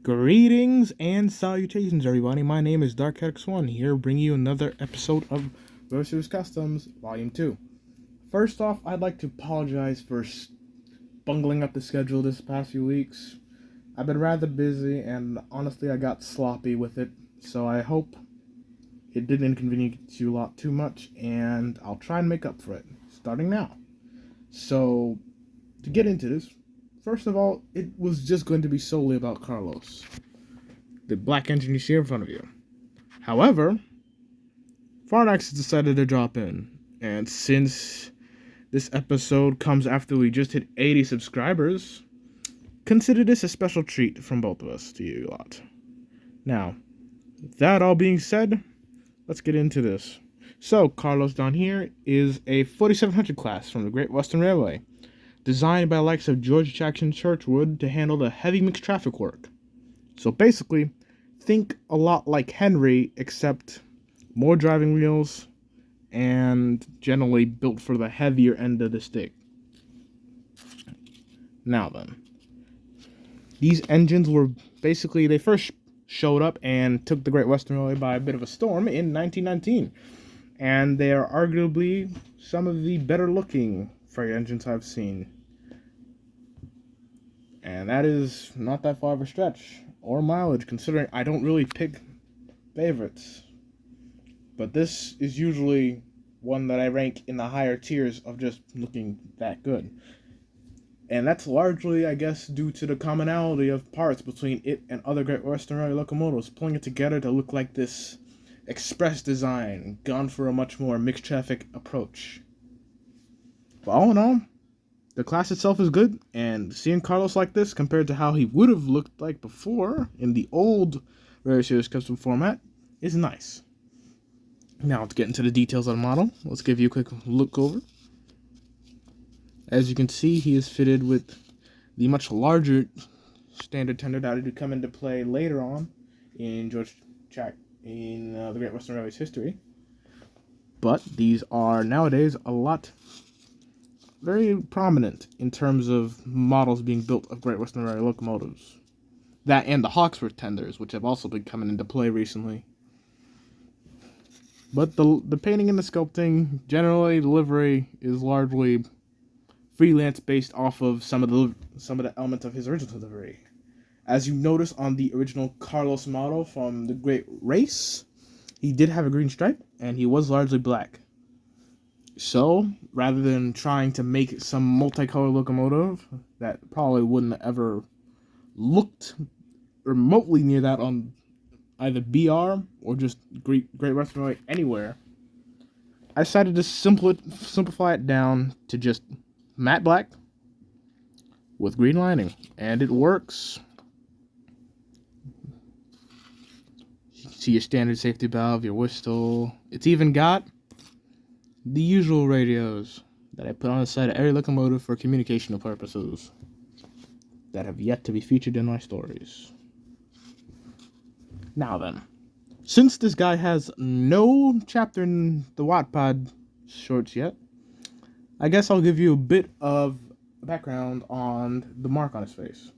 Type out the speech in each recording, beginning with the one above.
Greetings and salutations, everybody. My name is DarkX1 here, bringing you another episode of RWS Customs, Volume 2. First off, I'd like to apologize for bungling up the schedule this past few weeks. I've been rather busy, and honestly, I got sloppy with it, so I hope it didn't inconvenience you a lot too much, and I'll try and make up for it, starting now. So, to get into this, first of all, it was just going to be solely about Carlos, the black engine you see in front of you. However, Farnax decided to drop in, and since this episode comes after we just hit 80 subscribers, consider this a special treat from both of us to you lot. Now, that all being said, let's get into this. So, Carlos down here is a 4700 class from the Great Western Railway, designed by the likes of George Jackson Churchwood to handle the heavy mixed traffic work. So basically, think a lot like Henry, except more driving wheels and generally built for the heavier end of the stick. Now then, these engines were basically, they first showed up and took the Great Western Railway by a bit of a storm in 1919. And they are arguably some of the better looking freight engines I've seen. And that is not that far of a stretch, or mileage, considering I don't really pick favorites. But this is usually one that I rank in the higher tiers of just looking that good. And that's largely, I guess, due to the commonality of parts between it and other Great Western Railway locomotives, pulling it together to look like this express design, gone for a much more mixed traffic approach. But all in all, the class itself is good, and seeing Carlos like this compared to how he would have looked like before in the old RWS Customs format is nice. Now let's get into the details of the model. Let's give you a quick look over. As you can see, he is fitted with the much larger standard tender that would come into play later on in the Great Western Railway's history. But these are nowadays very prominent in terms of models being built of Great Western Railway locomotives. That and the Hawksworth tenders, which have also been coming into play recently. But the painting and the sculpting, generally the livery is largely freelance based off of some of the elements of his original livery. As you notice on the original Carlos model from the Great Race, he did have a green stripe, and he was largely black. So, rather than trying to make some multicolored locomotive that probably wouldn't have ever looked remotely near that on either BR or just Great Western Railway anywhere, I decided to simplify it down to just matte black with green lining, and it works. You can see your standard safety valve, your whistle. It's even got the usual radios that I put on the side of every locomotive for communicational purposes that have yet to be featured in my stories. Now then, since this guy has no chapter in the Wattpad shorts yet, I guess I'll give you a bit of background on the mark on his face.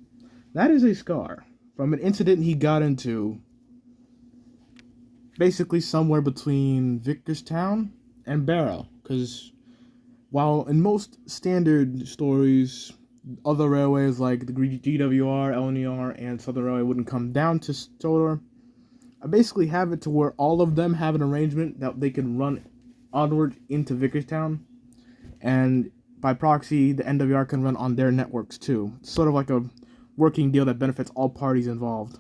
That is a scar from an incident he got into basically somewhere between Victorstown and Barrow, because while in most standard stories, other railways like the GWR, LNER, and Southern Railway wouldn't come down to Stodor, I basically have it to where all of them have an arrangement that they can run onward into Victorstown, and by proxy, the NWR can run on their networks too. It's sort of like a working deal that benefits all parties involved.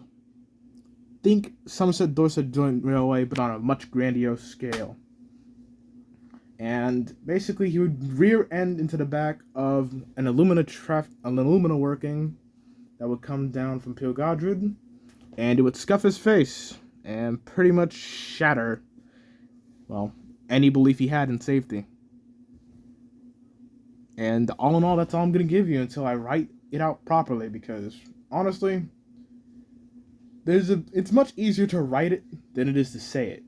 Think Somerset-Dorset Joint Railway, but on a much grandiose scale. And basically, he would rear end into the back of an alumina working that would come down from Pilgardrud, and it would scuff his face and pretty much shatter, well, any belief he had in safety. And all in all, that's all I'm going to give you until I write it out properly, because honestly, it's much easier to write it than it is to say it.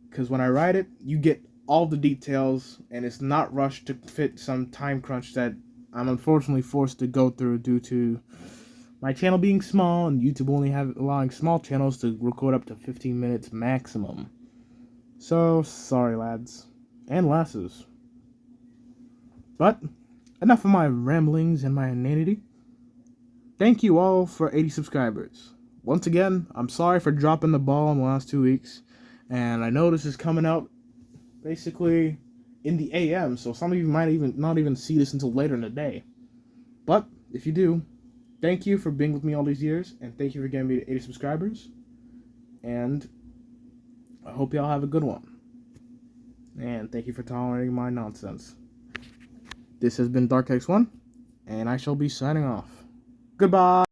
Because when I write it, you get all the details, and it's not rushed to fit some time crunch that I'm unfortunately forced to go through due to my channel being small and YouTube only allowing small channels to record up to 15 minutes maximum. So, sorry lads and lasses. But, enough of my ramblings and my inanity. Thank you all for 80 subscribers. Once again, I'm sorry for dropping the ball in the last 2 weeks. And I know this is coming out basically in the AM, so some of you might not even see this until later in the day. But, if you do, thank you for being with me all these years, and thank you for getting me to 80 subscribers. And I hope y'all have a good one. And thank you for tolerating my nonsense. This has been DarkX1, and I shall be signing off. Goodbye!